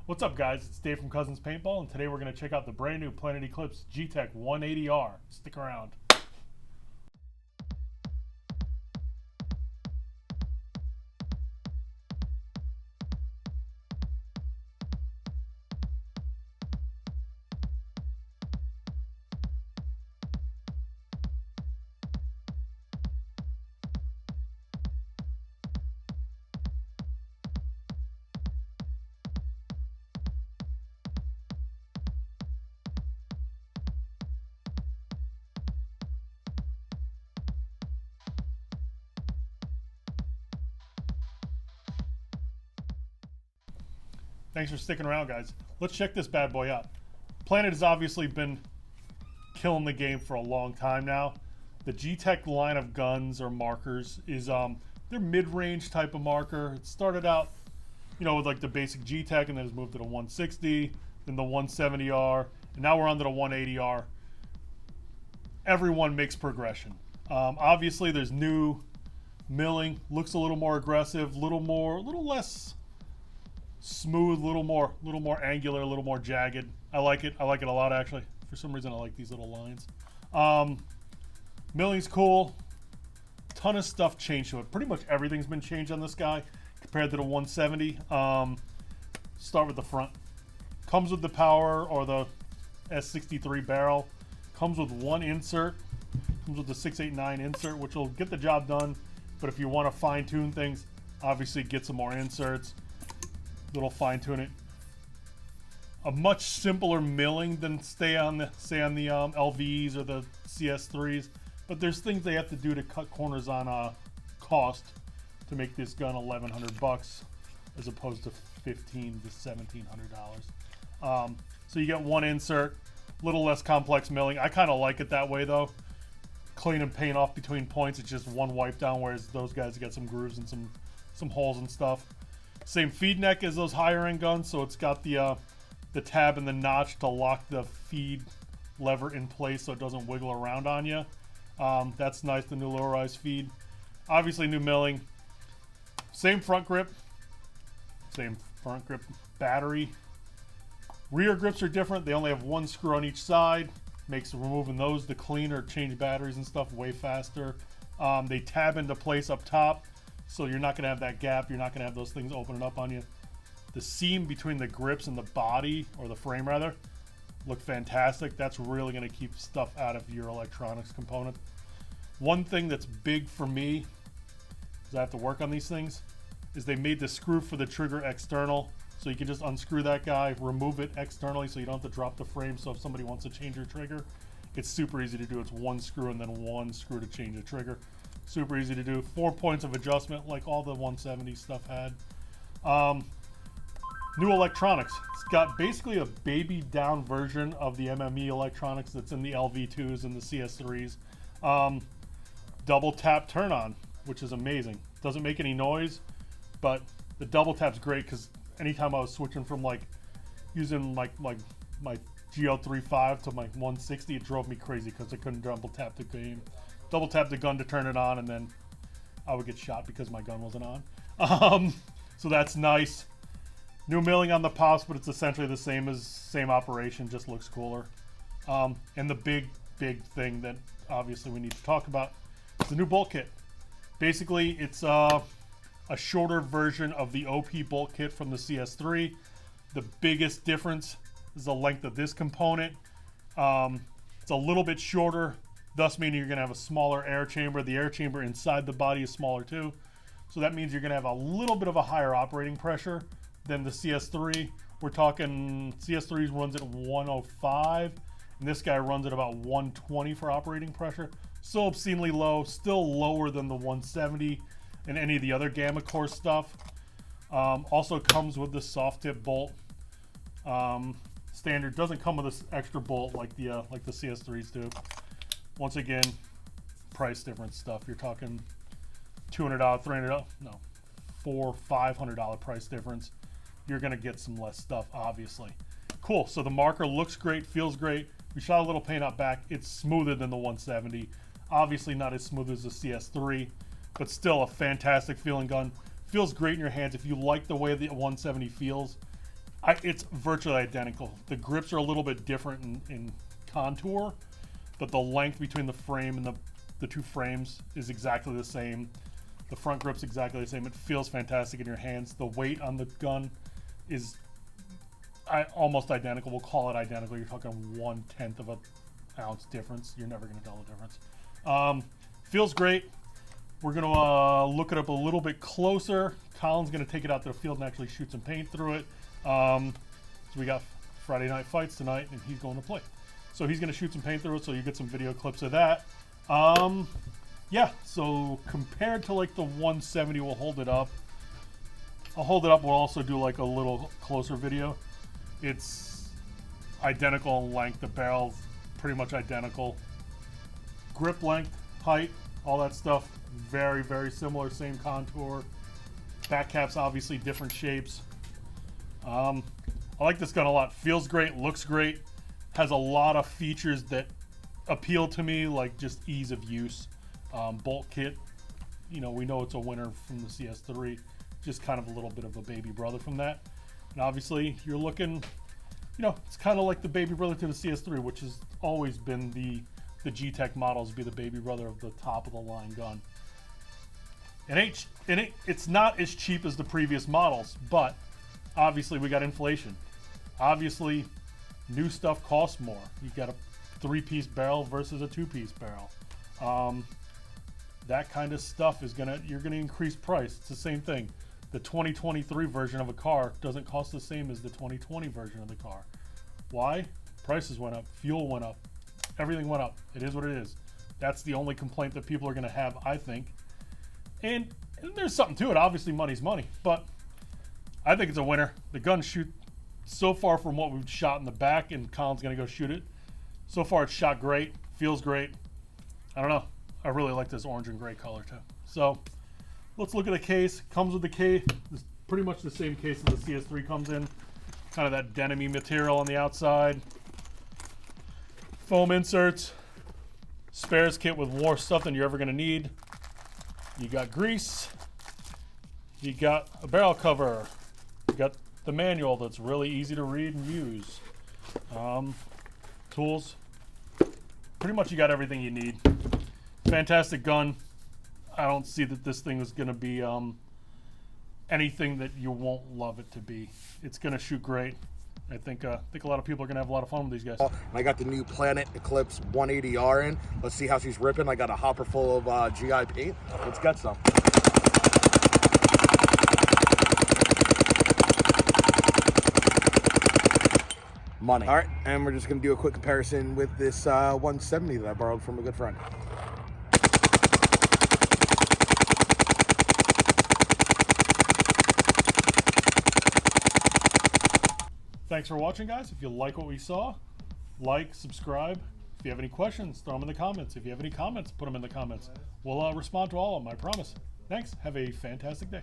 What's up, guys? It's Dave from Cousins Paintball, and today we're going to check out the brand new Planet Eclipse Gtek 180R. Stick around. Thanks for sticking around, guys. Let's check this bad boy out. Planet has obviously been killing the game for a long time now. The Gtek line of guns or markers is they're mid-range type of marker. It started out, with like the basic Gtek, and then it's moved to the 160, then the 170R, and now we're on to the 180R. Everyone makes progression. Obviously, there's new milling. Looks a little more aggressive, little less smooth, little more angular, a little more jagged. I like it. I like it a lot, actually. For some reason, I like these little lines. Milling's cool. Ton of stuff changed to it. Pretty much everything's been changed on this guy compared to the 170. Start with the front. Comes with the power or the S63 barrel. Comes with one insert. Comes with the 689 insert, which will get the job done. But if you want to fine tune things, obviously get some more inserts. Little fine tune it. A much simpler milling than say on the LVs or the CS3s, but there's things they have to do to cut corners on cost to make this gun $1,100 as opposed to $1,500 to $1,700. So you get one insert, little less complex milling. I kind of like it that way though. Clean and paint off between points. It's just one wipe down, whereas those guys get some grooves and some holes and stuff. Same feed neck as those higher end guns, so it's got the tab and the notch to lock the feed lever in place so it doesn't wiggle around on you. That's nice, the new low rise feed. Obviously new milling. Same front grip battery. Rear grips are different. They only have one screw on each side. Makes removing those to clean or change batteries and stuff way faster. They tab into place up top, so you're not going to have that gap. You're not going to have those things opening up on you. The seam between the grips and the body, or the frame rather, look fantastic. That's really going to keep stuff out of your electronics component. One thing that's big for me, because I have to work on these things, is they made the screw for the trigger external. So you can just unscrew that guy, remove it externally so you don't have to drop the frame. So if somebody wants to change your trigger, it's super easy to do. It's one screw and then one screw to change the trigger. Super easy to do. 4 points of adjustment like all the 170 stuff had. New electronics. It's got basically a baby down version of the MME electronics that's in the LV2s and the CS3s. Double tap turn on, which is amazing. Doesn't make any noise, but the double tap's great because anytime I was switching from like using my GL35 to my 160, it drove me crazy because I couldn't double tap the game. Double tap the gun to turn it on, and then I would get shot because my gun wasn't on. So that's nice. New milling on the pops, but it's essentially the same operation, just looks cooler. And the big thing that obviously we need to talk about is the new bolt kit. Basically, it's a shorter version of the OP bolt kit from the CS3. The biggest difference is the length of this component. It's a little bit shorter, thus meaning you're going to have a smaller air chamber. The air chamber inside the body is smaller too. So that means you're going to have a little bit of a higher operating pressure than the CS3. We're talking CS3 runs at 105, and this guy runs at about 120 for operating pressure. So obscenely low, still lower than the 170 and any of the other Gamma Core stuff. Also comes with the soft tip bolt. Standard doesn't come with this extra bolt like the CS3s do. Once again, price difference stuff. You're talking $200, $300, no, $400, $500 price difference. You're gonna get some less stuff, obviously. Cool. So the marker looks great, feels great. We shot a little paint out back. It's smoother than the 170. Obviously not as smooth as the CS3, but still a fantastic feeling gun. Feels great in your hands. If you like the way the 170 feels, It's virtually identical. The grips are a little bit different in contour, but the length between the frame and the two frames is exactly the same. The front grip's exactly the same. It feels fantastic in your hands. The weight on the gun is almost identical. We'll call it identical. You're talking 1/10 of an ounce difference. You're never going to tell the difference. Feels great. We're going to look it up a little bit closer. Colin's going to take it out to the field and actually shoot some paint through it. So we got Friday night fights tonight, and he's going to play. So he's going to shoot some paint through it, so you get some video clips of that. Yeah, so compared to like the 170, we'll hold it up. I'll hold it up. We'll also do like a little closer video. It's identical in length. The barrel's pretty much identical. Grip length, height, all that stuff, very, very similar. Same contour. Back caps, obviously different shapes. I like this gun a lot. Feels great, looks great, has a lot of features that appeal to me, like just ease of use. Bolt kit, you know, we know it's a winner from the CS3, just kind of a little bit of a baby brother from that. And obviously you're looking, you know, it's kind of like the baby brother to the CS3, which has always been the Gtek models, be the baby brother of the top of the line gun. It's not as cheap as the previous models, but obviously we got inflation. Obviously new stuff costs more. You got a 3-piece barrel versus a 2-piece barrel. That kind of stuff is you're gonna increase price. It's the same thing. The 2023 version of a car doesn't cost the same as the 2020 version of the car. Why? Prices went up, fuel went up, everything went up. It is what it is. That's the only complaint that people are gonna have, I think. And there's something to it. Obviously money's money, but I think it's a winner. The gun shoot so far from what we've shot in the back, and Colin's gonna go shoot it. So far it's shot great, feels great. I don't know. I really like this orange and gray color too. So let's look at the case. Comes with the case. It's pretty much the same case that the CS3 comes in. Kind of that denim-y material on the outside. Foam inserts. Spares kit with more stuff than you're ever gonna need. You got grease. You got a barrel cover. You got the manual that's really easy to read and use. Tools. Pretty much you got everything you need. Fantastic gun. I don't see that this thing is going to be anything that you won't love it to be. It's going to shoot great. I think a lot of people are going to have a lot of fun with these guys. I got the new Planet Eclipse 180R in. Let's see how she's ripping. I got a hopper full of GI paint. Let's get some. Money. All right, and we're just going to do a quick comparison with this 170 that I borrowed from a good friend. Thanks for watching, guys. If you like what we saw, like, subscribe. If you have any questions, throw them in the comments. If you have any comments, put them in the comments. We'll respond to all of them, I promise. Thanks. Have a fantastic day.